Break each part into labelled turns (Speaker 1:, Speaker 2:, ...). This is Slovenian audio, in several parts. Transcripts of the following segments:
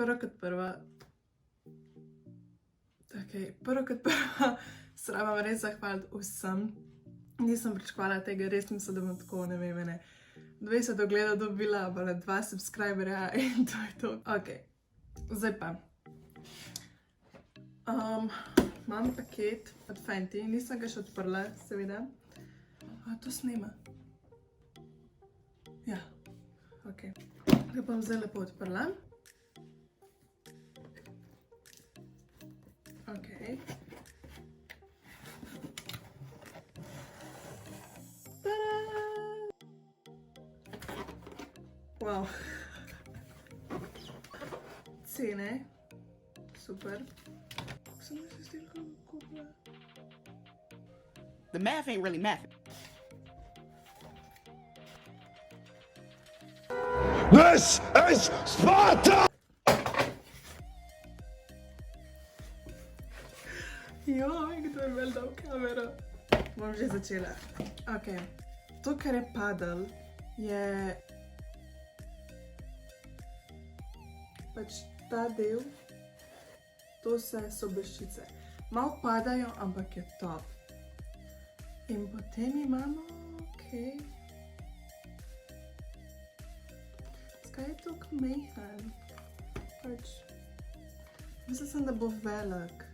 Speaker 1: prvo kot prvo, se rabam res zahvaliti vsem. Nisem pričakovala tega, res mislim, da bom tako, ne vem, 20 ogledov dobila, pa 2 subscriberja in to je to. Ok, zdaj pa. Imam paket od Fenty, nisem ga še odprla, seveda. To snema. Ja, ok. Ga bom zdaj lepo odprla. Ok. Tada! Wow. Cene. Super. Sem se stilko kupila.
Speaker 2: The math ain't really math.
Speaker 3: This is Sparta!
Speaker 1: Joj, kdo je imel dal kamero? Bom že začela. Ok, to, kar je padal, je pač ta del, to so bleščice. Malo padajo, ampak je top. In potem imamo, ok. Zakaj je tako majhen? Pač, mislila sem, da bo velik.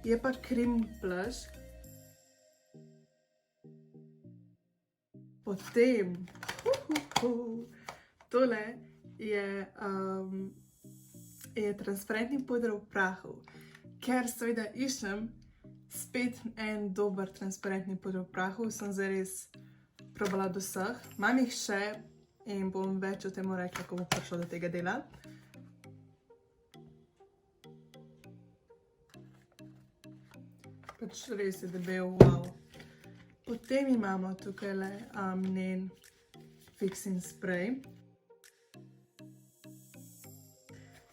Speaker 1: Je pa cream blush. Potem, tole je transparentni puder v prahu, ker seveda iščem spet en dober transparentni puder v prahu, sem zdaj res probala do vseh. Imam jih še in bom več o tem rekla, ko bo prišlo do tega dela. Pač res je debel, wow. Potem imamo tukajle njen fixing spray.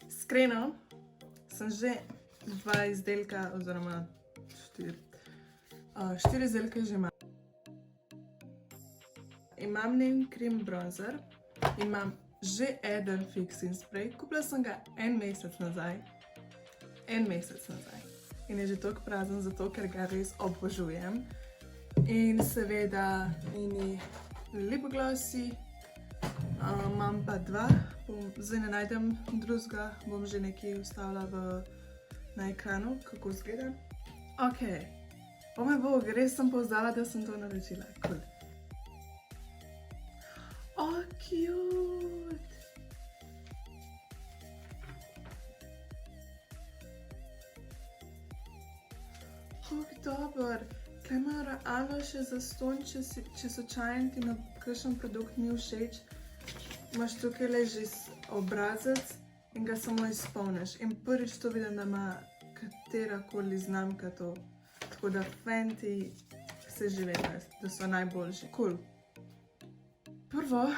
Speaker 1: Iskreno, sem že 2 izdelka, oziroma 4 izdelke že imam. Imam njen cream bronzer, imam že eden fixing spray, kupila sem ga en mesec nazaj. In je že toliko prazen, zato ker ga res obožujem. In seveda njeni lip glossi, imam pa 2, zdaj ne najdem drugega, bom že nekaj vstavila na ekranu, kako izgleda. Ok, o moj bog, res sem poznala, da sem to naročila, cool. Oh, cute! Kako dober! Kaj ima realno še zastonj, če slučajno ti na kakšen produkt ni všeč, imaš tukaj že obrazec in ga samo izpolniš. In prvič to vidim, da ima katerakoli znamka to. Tako da Fenty se že ve, da so najboljši. Cool. Prvo,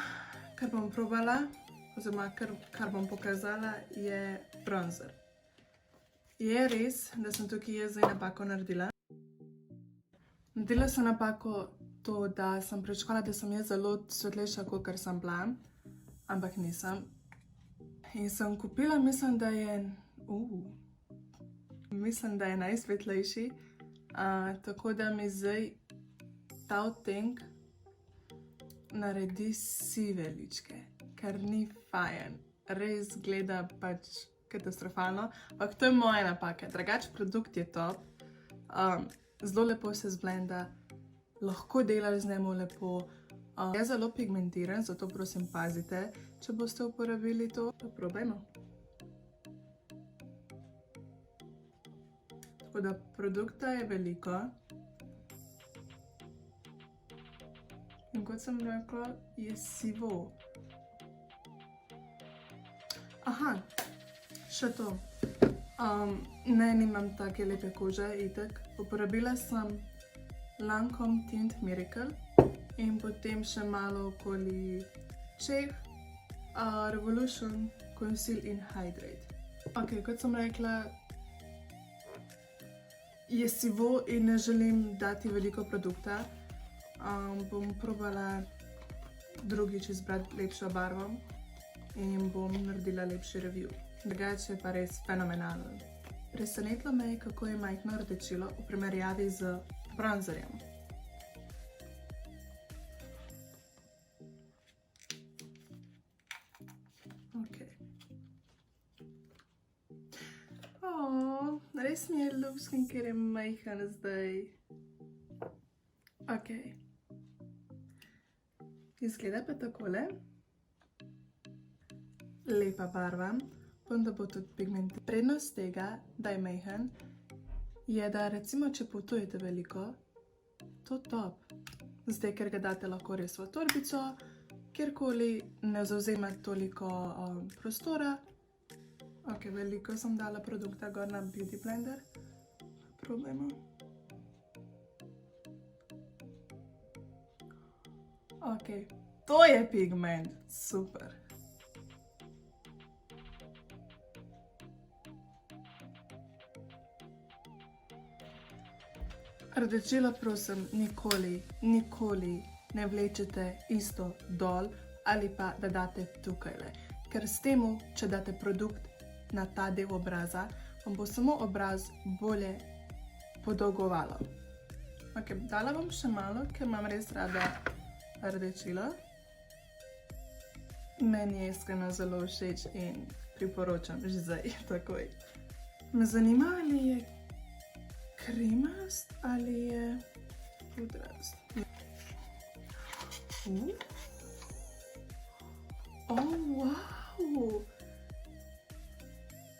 Speaker 1: kar bom probala, oziroma kar bom pokazala, je bronzer. Je res, da sem tukaj jaz zdaj napako naredila. Naredila sem napako to, da sem pričakovala, da sem jaz zelo svetlejša, kakor sem bila, ampak nisem. In sem kupila, mislim, da je najsvetlejši, tako da mi zdaj ta odtenek naredi sive ličke, kar ni fajn. Res gleda pač katastrofalno, ampak to je moja napaka. Drugače produkt je top, zelo lepo se zblenda, lahko delaš z njemu lepo. Je zelo pigmentiran, zato prosim pazite, če boste uporabili to. Probajmo. Tako da produkta je veliko. In kot sem rekla, je sivo. Aha, še to. Ne, nimam take lepe kože, itak. Uporabila sem Lancome Tint Miracle in potem še malo okoli očeh Revolution Conceal in Hydrate. Ok, kot sem rekla, je sivo in ne želim dati veliko produkta. Bom probala drugič izbrati lepšo barvo. in bom naredila lepši review. Drugače je pa res fenomenalen. Presenetilo me je, kako je majhno rdečilo v primerjavi z bronzerjem. Res mi je ljubskim, ker je majhen zdaj. Ok. Izgleda pa takole. Lepa barva. Upam, da bo tudi pigment. Prednost tega, da je majhen, je, da recimo, če potujete veliko, to top. Zdaj, ker ga date lahko res v torbico, kjerkoli ne zavzema toliko prostora. Ok, veliko sem dala produkta gor na Beauty Blender. Probajmo. Ok, to je pigment. Super. Rdečilo, prosim, nikoli ne vlečete isto dol ali pa da date tukajle. Ker s temu, če date produkt na ta del obraza, vam bo samo obraz bolje podolgovalo. Ok, dala bom še malo, ker imam res rada rdečilo. Meni je iskreno zelo všeč in priporočam že zdaj, takoj. Me zanima, ali je kremast ali je pudrast. Oh, wow!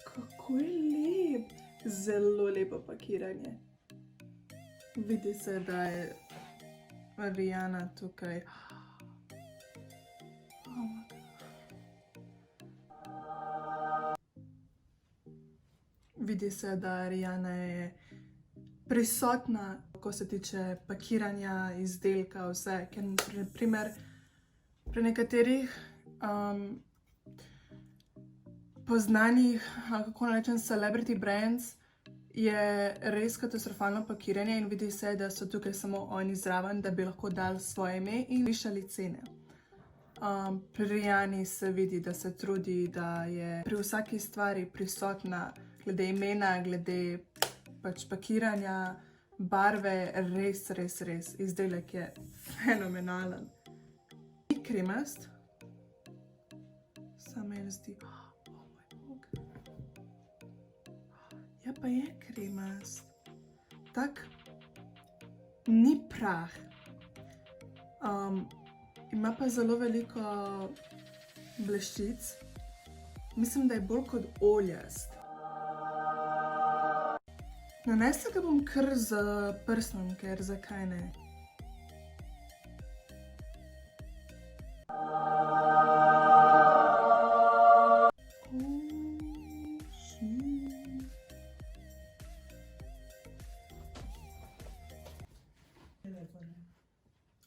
Speaker 1: Kako je lep! Zelo lepo pakiranje. Vidi se, da je Rihanna tukaj. Vidi se, da Rihanna je prisotna, ko se tiče pakiranja, izdelka, vse. Ker, na primer, pri nekaterih poznanih, kako rečem, celebrity brands je res katastrofalno pakiranje in vidi se, da so tukaj samo oni zraven, da bi lahko dali svoje ime in višali cene. Pri Rihanni se vidi, da se trudi, da je pri vsaki stvari prisotna, glede imena, glede pač pakiranja, barve, res. Izdelek je fenomenalen. Ni kremast, samo meni zdi, ja, pa je kremast. Tak, ni prah. Ima pa zelo veliko bleščic. Mislim, da je bolj kot oljast. Nanesla ga bom kar z prstom, ker zakaj ne.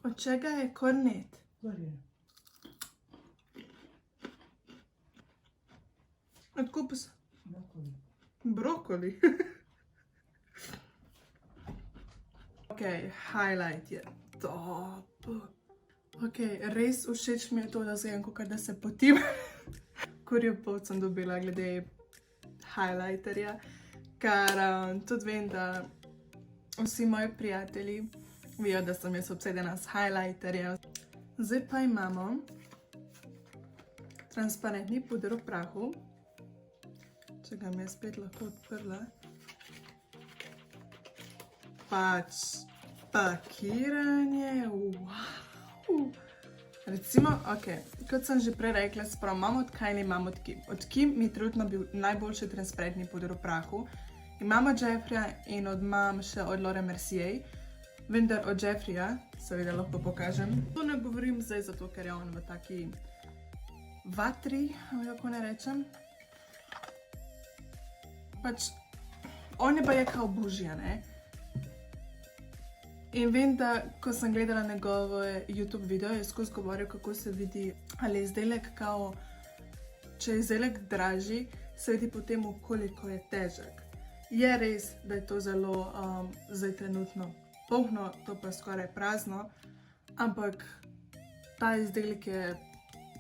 Speaker 1: Od čega je kornet? Od kupusa? Brokoli. Ok, highlight je top. Ok, res všeč mi je to, da zgledam, kakor da se potim. Kurjo pot sem dobila glede highlighterja, ker tudi vem, da vsi moji prijatelji vijo, da sem jaz obsedena s highlighterjem. Zdaj pa imamo transparentni puder v prahu. Če ga mi je spet lahko odprla. Pač pakiranje, wow! Recimo, ok, kot sem že prej rekla, sprav imam od Kylie, imam od Kim. Od Kim mi je trenutno bil najboljši transparentni puder v prahu. Imam od Jeffreya in imam še od Laura Mercier. Vendar od Jeffreya, seveda lahko pokažem. To ne govorim zdaj zato, ker je on v taki vatri, kako ne rečem. Pač, on je pa je kao bužija, ne? In vem, da ko sem gledala njegove YouTube video, je skozi govoril, kako se vidi, ali je izdelek kao, če je izdelek dražji, se vidi potem, koliko je težek. Je res, da je to zelo zdaj trenutno polno, to pa skoraj prazno, ampak ta izdelek je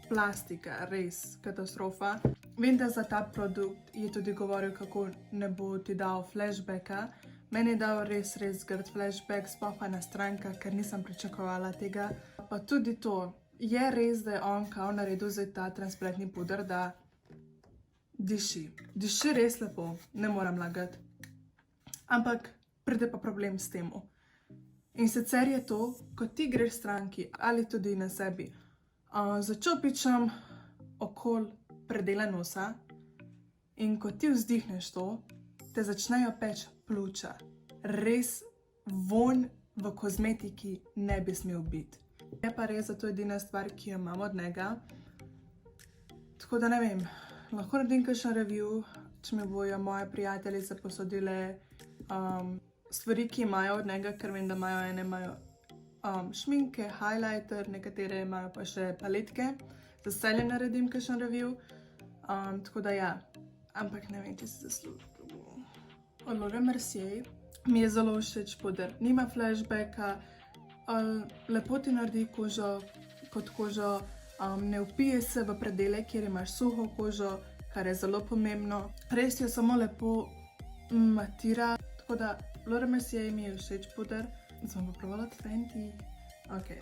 Speaker 1: plastika, res katastrofa. Vem, da za ta produkt je tudi govoril, kako ne bo ti dal flashbacka. Meni je dal res grd flashback, sploh pa na stranka, ker nisem pričakovala tega. Pa tudi to, je res, da je on kao naredil za ta transparentni puder, da diši. Diši res lepo, ne moram lagati. Ampak pride pa problem s tem. In sicer je to, ko ti greš stranki ali tudi na sebi, začopičam okoli predela nosa in ko ti vzdihneš to, te začnejo peči pljuča. Res vonj v kozmetiki ne bi smel biti. Je pa res, da to je edina stvar, ki jo imam od njega. Tako da ne vem, lahko naredim kakšen review, če mi bojo moje prijateljice posodile stvari, ki imajo od njega, ker vem, da imajo šminke, highlighter, nekatere imajo pa še paletke. Z veseljem naredim kakšen review. Tako da ja, ampak ne vem, če si zaslužil. Od Laura Mercier mi je zelo všeč puder. Nima flashbacka, lepo ti naredi kožo kot kožo, ne vpije se v predele, kjer imaš suho kožo, kar je zelo pomembno. Res jo samo lepo matira. Tako da Laura Mercier mi je všeč puder. Zdaj bom provala od Fenty. Ok.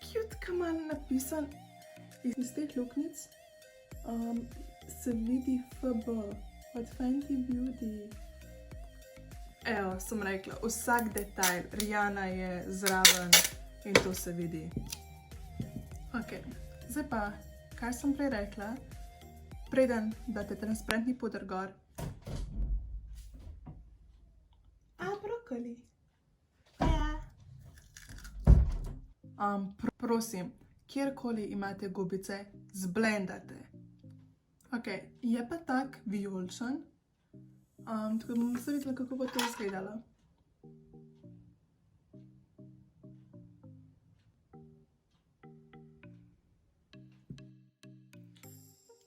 Speaker 1: Cute, kaj ima napisan iz teh luknic. Se vidi FB od Fenty Beauty. Evo, sem rekla, vsak detajl, Rihanna je zraven in to se vidi. Ok, zdaj pa, kaj sem prej rekla, preden date transparentni puder gor. Brokoli. Prosim, kjerkoli imate gubice, zblendate. Ok, je pa tak vijoličen, tako da bom se videla, kako bo to izgledalo.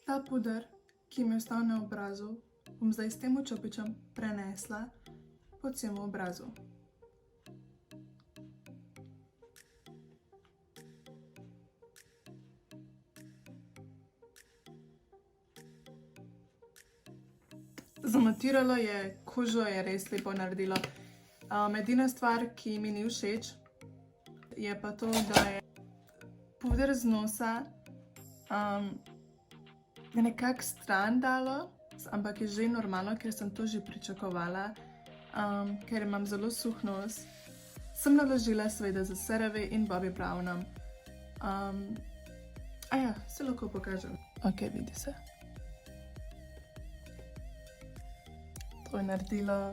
Speaker 1: Ta puder, ki mi je ostal na obrazu, bom zdaj s tem čopičem prenesla po celem obrazu. Zamatiralo je, kožo je res lepo naredilo. Edina stvar, ki mi ni všeč, je pa to, da je puder z nosa nekako stran dalo, ampak je že normalno, ker sem to že pričakovala, ker imam zelo suh nos. Sem naložila seveda z CeraVe in Bobbi Brownom. Se lahko pokažem. Ok, vidi se. To je naredilo.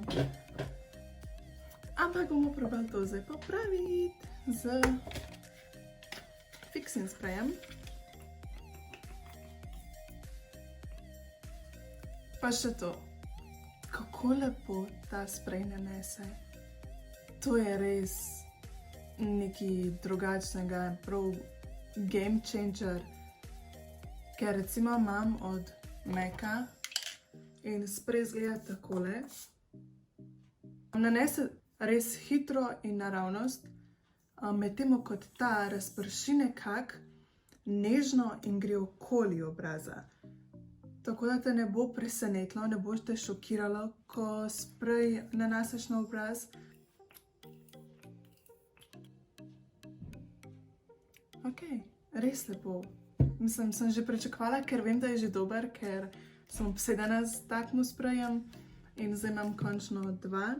Speaker 1: Ampak bomo probali to zdaj popraviti z fixing sprejem. Pa še to. Kako lepo ta sprej nanese. To je res nekaj drugačnega, prav game changer. Ker recimo imam od Maca in sprej izgleda takole. Nanese res hitro in naravnost, medtem kot ta razprši nekako nežno in gre okoli obraza. Tako da te ne bo presenetilo, ne boš te šokiralo, ko sprej nanaseš na obraz. Ok, res lepo. Mislim, sem že pričakovala, ker vem, da je že dober, ker sem obsedena s takim sprejem in zdaj imam končno 2.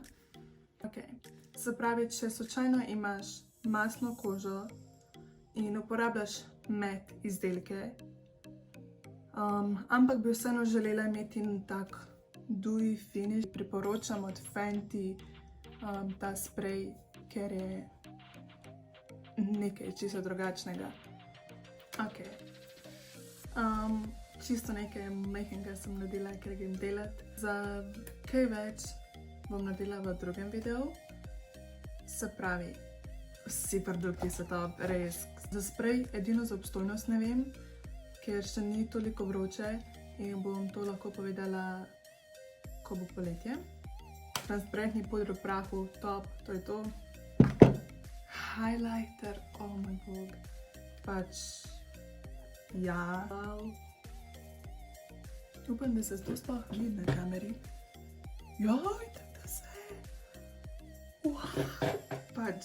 Speaker 1: Ok, se pravi, če slučajno imaš masno kožo in uporabljaš matte izdelke, ampak bi vseeno želela imeti tak dewy finish, priporočam od Fenty ta sprej, ker je nekaj čisto drugačnega. Ok. Čisto nekaj majhnega sem naredila, ker grem delati. Za kaj več bom naredila v drugem videu. Se pravi, vsi produkti so top, res. Za sprej edino za obstojnost ne vem, ker še ni toliko vroče in bom to lahko povedala, ko bo poletje. Transparentni puder v prahu, top, to je to. Highlighter, oh moj bog. pač ja. Upam, da se to sploh vidi na kameri. Joj, tako da se. Pač.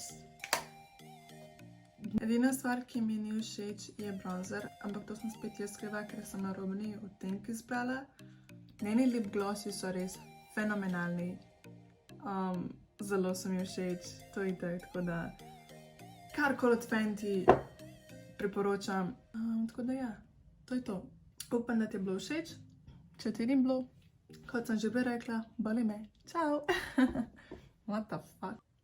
Speaker 1: Edina stvar, ki mi ni všeč, je bronzer, ampak to sem spet jaz kriva, ker sem na Robni odtenki izbrala. Njeni lip glossi so res fenomenalni. Zelo so mi všeč, to je tako da karkoli od Fenty priporočam. Tako da ja, to je to. Upam, da ti je bilo všeč. Če ti ni bilo, kot sem že prej rekla, boli me. Čau! What the fuck?